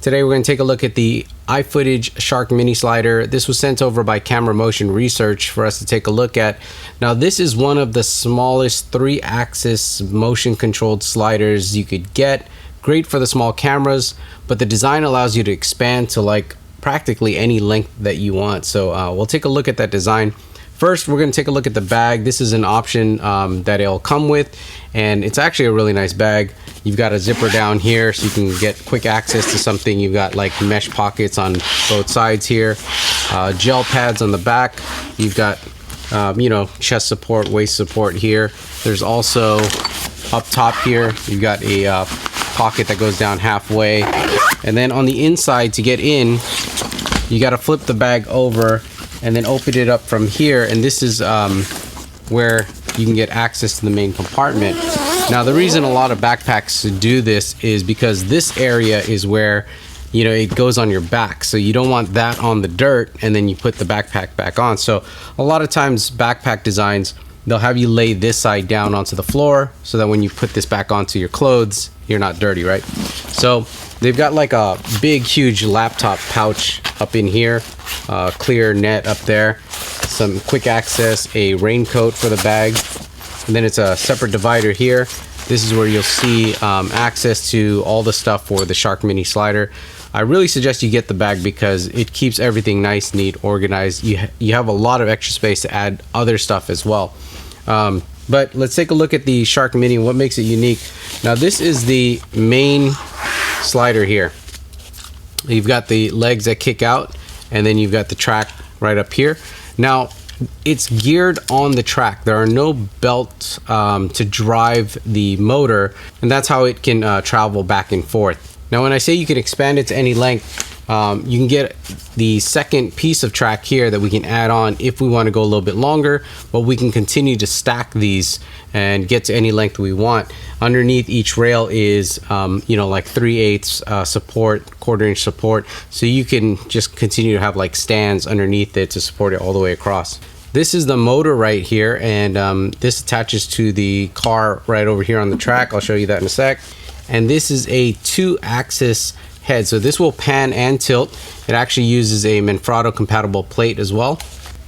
Today we're going to take a look at the iFootage Shark Mini Slider. This was sent over by Camera Motion Research for us to take a look at. Now this is one of the smallest 3-axis motion controlled sliders you could get. Great for the small cameras, but the design allows you to expand to like practically any length that you want. So we'll take a look at that design. First, we're going to take a look at the bag. This is an option that it'll come with, and it's actually a really nice bag. You've got a zipper down here so you can get quick access to something. You've got like mesh pockets on both sides here, gel pads on the back. You've got chest support, waist support here. There's also up top here, you've got a pocket that goes down halfway, and then on the inside to get in, you got to flip the bag over and then open it up from here, and this is where you can get access to the main compartment. Now the reason a lot of backpacks do this is because this area is where it goes on your back, so you don't want that on the dirt and then you put the backpack back on. So a lot of times backpack designs, they'll have you lay this side down onto the floor so that when you put this back onto your clothes, you're not dirty, right? So they've got like a big huge laptop pouch up in here, clear net up there, some quick access, a raincoat for the bag, and then it's a separate divider here. This is where you'll see access to all the stuff for the Shark Mini Slider. I really suggest you get the bag because it keeps everything nice, neat, organized. You have a lot of extra space to add other stuff as well. But let's take a look at the Shark Mini. What makes it unique? Now this is the main slider here. You've got the legs that kick out, and then you've got the track right up here. Now it's geared on the track. There are no belts to drive the motor, and that's how it can travel back and forth. Now when I say you can expand it to any length, you can get the second piece of track here that we can add on if we want to go a little bit longer, but we can continue to stack these and get to any length we want. Underneath each rail is like 3/8 support, 1/4-inch support, so you can just continue to have like stands underneath it to support it all the way across. This is the motor right here, and this attaches to the car right over here on the track. I'll show you that in a sec. And this is a 2-axis head, so this will pan and tilt. It actually uses a Manfrotto compatible plate as well.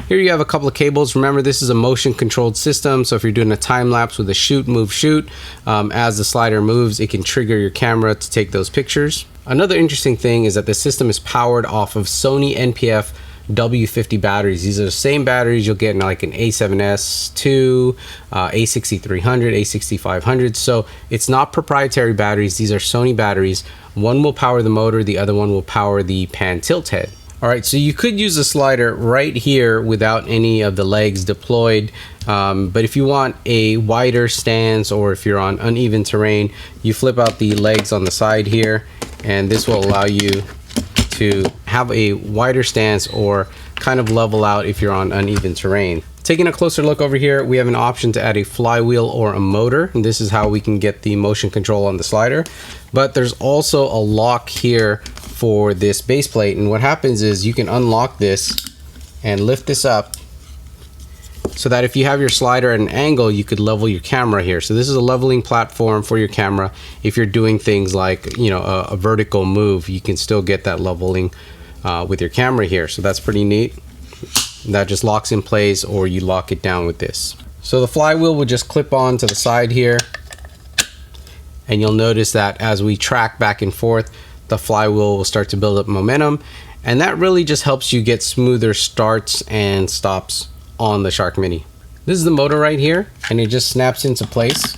Here you have a couple of cables. Remember, this is a motion controlled system, so if you're doing a time lapse with a shoot, move, shoot, as the slider moves, it can trigger your camera to take those pictures. Another interesting thing is that the system is powered off of Sony NPF W50 batteries. These are the same batteries you'll get in like an A7S II, A6300, A6500. So it's not proprietary batteries. These are Sony batteries. One will power the motor, the other one will power the pan tilt head. All right, so you could use a slider right here without any of the legs deployed, but if you want a wider stance, or if you're on uneven terrain, you flip out the legs on the side here, and this will allow you to have a wider stance or kind of level out if you're on uneven terrain. Taking a closer look over here, we have an option to add a flywheel or a motor, and this is how we can get the motion control on the slider. But there's also a lock here for this base plate, and what happens is you can unlock this and lift this up so that if you have your slider at an angle, you could level your camera here. So this is a leveling platform for your camera. If you're doing things like a vertical move, you can still get that leveling with your camera here. So that's pretty neat. That just locks in place, or you lock it down with this. So the flywheel will just clip on to the side here, and you'll notice that as we track back and forth, the flywheel will start to build up momentum, and that really just helps you get smoother starts and stops on the Shark Mini. This is the motor right here, and it just snaps into place.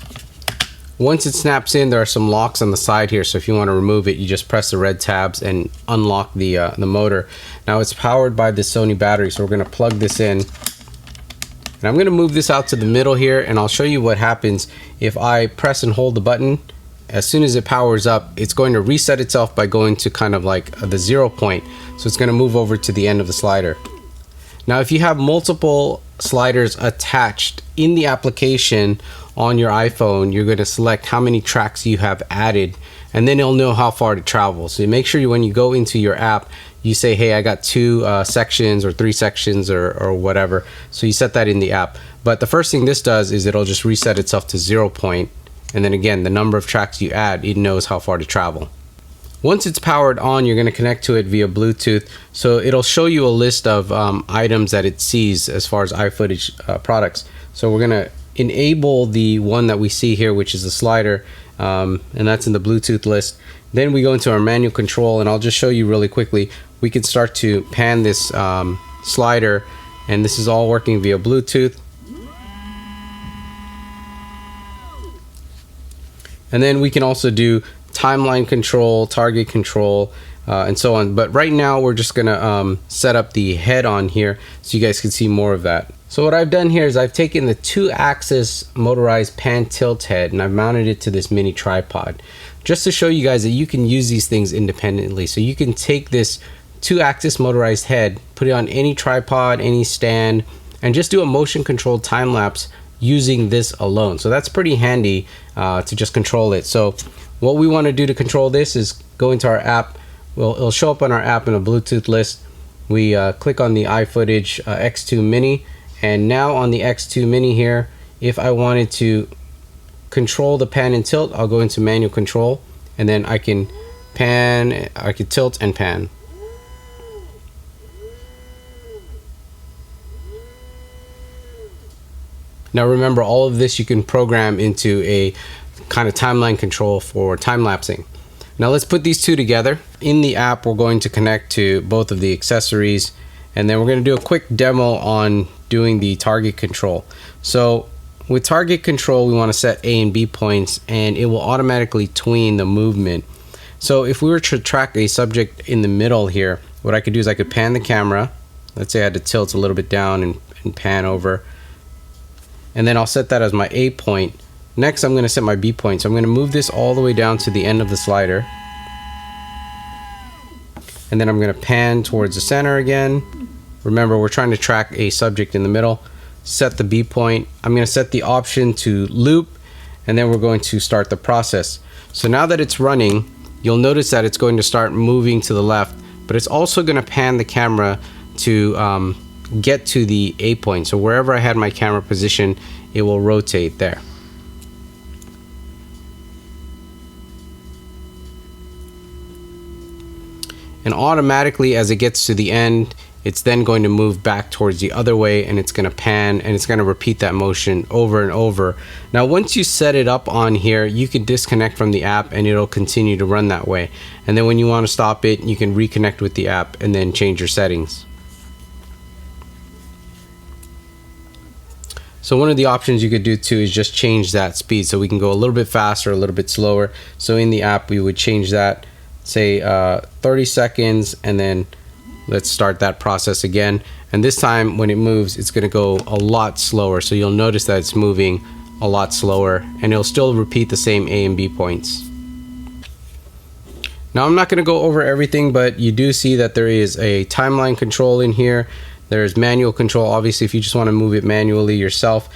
Once it snaps in, there are some locks on the side here, so if you want to remove it, you just press the red tabs and unlock the motor. Now it's powered by the Sony battery, so we're going to plug this in, and I'm going to move this out to the middle here, and I'll show you what happens if I press and hold the button. As soon as it powers up, it's going to reset itself by going to kind of like the 0 point, so it's going to move over to the end of the slider. Now if you have multiple sliders attached in the application on your iPhone, you're going to select how many tracks you have added, and then it'll know how far to travel. So make sure when you go into your app, you say, hey, I got 2 sections or 3 sections or whatever. So you set that in the app. But the first thing this does is it'll just reset itself to 0 point, and then again, the number of tracks you add, it knows how far to travel. Once it's powered on, you're going to connect to it via Bluetooth. So it'll show you a list of items that it sees as far as iFootage products. So we're going to enable the one that we see here, which is the slider, and that's in the Bluetooth list. Then we go into our manual control, and I'll just show you really quickly. We can start to pan this slider, and this is all working via Bluetooth. And then we can also do timeline control, target control, and so on. But right now we're just gonna set up the head on here so you guys can see more of that. So what I've done here is I've taken the 2-axis motorized pan tilt head and I've mounted it to this mini tripod just to show you guys that you can use these things independently. So you can take this 2-axis motorized head, put it on any tripod, any stand, and just do a motion controlled time lapse using this alone. So that's pretty handy to just control it. So what we want to do to control this is go into our app. Well, it'll show up on our app in a Bluetooth list. We click on the iFootage X2 Mini, and now on the X2 Mini here, if I wanted to control the pan and tilt, I'll go into manual control, and then I can pan, I can tilt and pan. Now remember, all of this you can program into a kind of timeline control for time lapsing. Now let's put these two together. In the app, we're going to connect to both of the accessories, and then we're going to do a quick demo on doing the target control. So with target control, we want to set A and B points, and it will automatically tween the movement. So if we were to track a subject in the middle here, what I could do is I could pan the camera. Let's say I had to tilt a little bit down and pan over. And then I'll set that as my A point. Next, I'm going to set my B point. So I'm going to move this all the way down to the end of the slider. And then I'm going to pan towards the center again. Remember, we're trying to track a subject in the middle. Set the B point. I'm going to set the option to loop, and then we're going to start the process. So now that it's running, you'll notice that it's going to start moving to the left, but it's also going to pan the camera to get to the A point. So wherever I had my camera position, it will rotate there. And automatically, as it gets to the end, it's then going to move back towards the other way, and it's going to pan, and it's going to repeat that motion over and over. Now once you set it up on here, you can disconnect from the app and it'll continue to run that way. And then when you want to stop it, you can reconnect with the app and then change your settings. So one of the options you could do too is just change that speed, so we can go a little bit faster, a little bit slower. So in the app, we would change that, say 30 seconds, and then let's start that process again. And this time when it moves, it's going to go a lot slower. So you'll notice that it's moving a lot slower, and it'll still repeat the same A and B points. Now I'm not going to go over everything, but you do see that there is a timeline control in here. There's manual control, obviously, if you just want to move it manually yourself.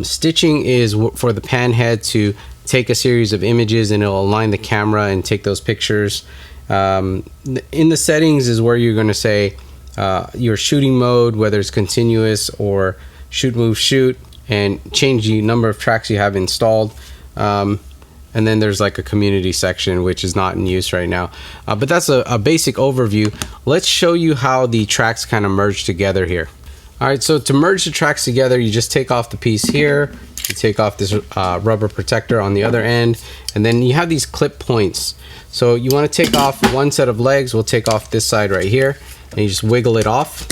Stitching is for the pan head to take a series of images, and it'll align the camera and take those pictures. In the settings is where you're going to say your shooting mode, whether it's continuous or shoot, move, shoot, and change the number of tracks you have installed. And then there's like a community section, which is not in use right now. But that's a basic overview. Let's show you how the tracks kind of merge together here. All right, so to merge the tracks together, you just take off the piece here, you take off this rubber protector on the other end, and then you have these clip points. So you want to take off one set of legs. We'll take off this side right here, and you just wiggle it off.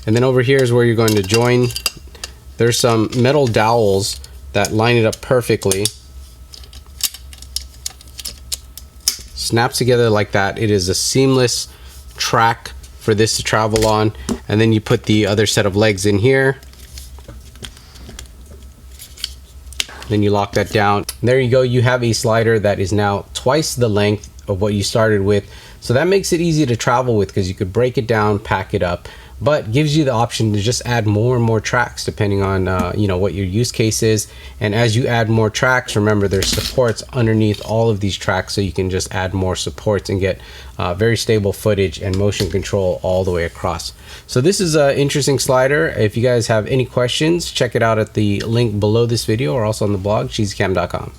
And then over here is where you're going to join. There's some metal dowels that line it up perfectly. Snaps together like that. It is a seamless track for this to travel on. And then you put the other set of legs in here. Then you lock that down. And there you go. You have a slider that is now twice the length of what you started with. So that makes it easy to travel with, because you could break it down, pack it up, but gives you the option to just add more and more tracks depending on you know, what your use case is. And as you add more tracks, remember there's supports underneath all of these tracks, so you can just add more supports and get very stable footage and motion control all the way across. So this is an interesting slider. If you guys have any questions, check it out at the link below this video, or also on the blog cheesycam.com.